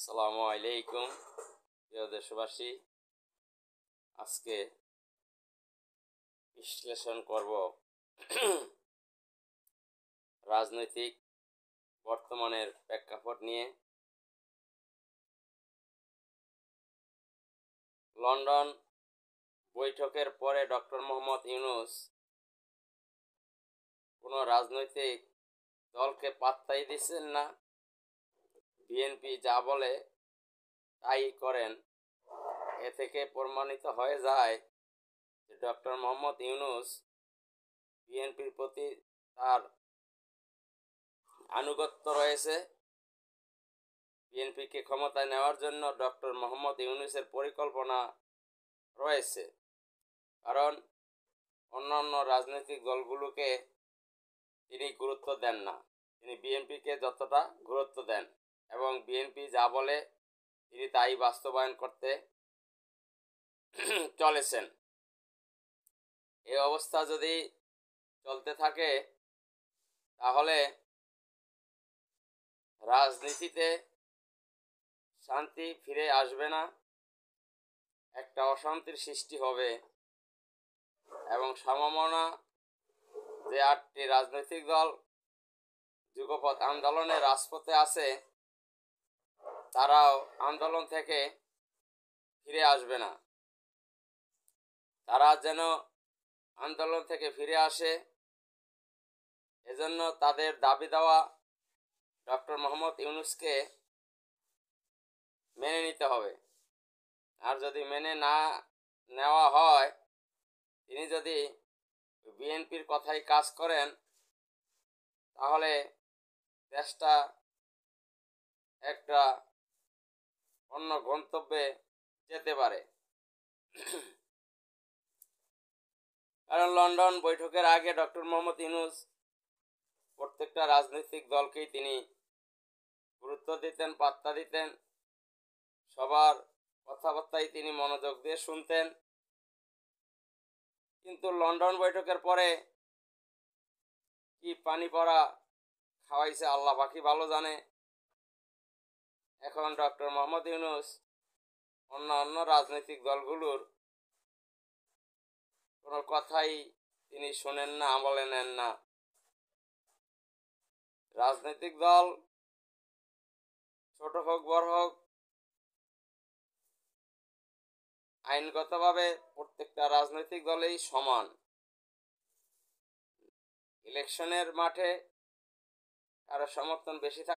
আসসালামু আলাইকুম প্রিয় দেশবাসী। আজকে বিশ্লেষণ করব রাজনৈতিক বর্তমানের প্রেক্ষাপট নিয়ে। লন্ডন বৈঠকের পরে ডক্টর মোহাম্মদ ইউনূস কোনো রাজনৈতিক দলকে পাত্তাই দিচ্ছেন না। বিএনপি যা বলে তাই করেন। এ থেকে প্রমাণিত হয়ে যায় যে ডক্টর মোহাম্মদ ইউনূস বিএনপির প্রতি তার আনুগত্য রয়েছে। বিএনপিকে ক্ষমতায় নেওয়ার জন্য ডক্টর মোহাম্মদ ইউনূসের পরিকল্পনা রয়েছে। কারণ অন্যান্য রাজনৈতিক দলগুলোকে তিনি গুরুত্ব দেন না, তিনি বিএনপিকে যতটা গুরুত্ব দেন এবং বিএনপি যা বলে তিনি তাই বাস্তবায়ন করতে চলেছেন। এই অবস্থা যদি চলতে থাকে তাহলে রাজনীতিতে শান্তি ফিরে আসবে না, একটা অশান্তির সৃষ্টি হবে এবং সম্ভাবনা যে 8টি রাজনৈতিক দল যুগপৎ আন্দোলনে রাজপথে আছে তারাও আন্দোলন থেকে ফিরে আসবে না। তারা যেন আন্দোলন থেকে ফিরে আসে, এজন্য তাদের দাবি দেওয়া ডক্টর মোহাম্মদ ইউনূসকে মেনে নিতে হবে। আর যদি মেনে না নেওয়া হয়, তিনি যদি বিএনপির কথাই কাজ করেন তাহলে দেশটা একটা অন্য গন্তব্যে যেতে পারে। কারণ লন্ডন বৈঠকের আগে ডক্টর মোহাম্মদ ইউনূস প্রত্যেকটা রাজনৈতিক দলকেই তিনি গুরুত্ব দিতেন, পাত্তা দিতেন, সবার কথাবার্তায় তিনি মনোযোগ দিয়ে শুনতেন। কিন্তু লন্ডন বৈঠকের পরে কি পানি পড়া খাওয়াইছে আল্লাহ পাকি ভালো জানে। এখন ডক্টর মোহাম্মদ ইউনূস অন্য রাজনৈতিক দলগুলোর কোনো কথাই তিনি শোনেন না, আমলে নেন না। রাজনৈতিক দল ছোট হোক বড় হোক, আইনগতভাবে প্রত্যেকটা রাজনৈতিক দলেই সমান। ইলেকশনের মাঠে কারো সমর্থন বেশি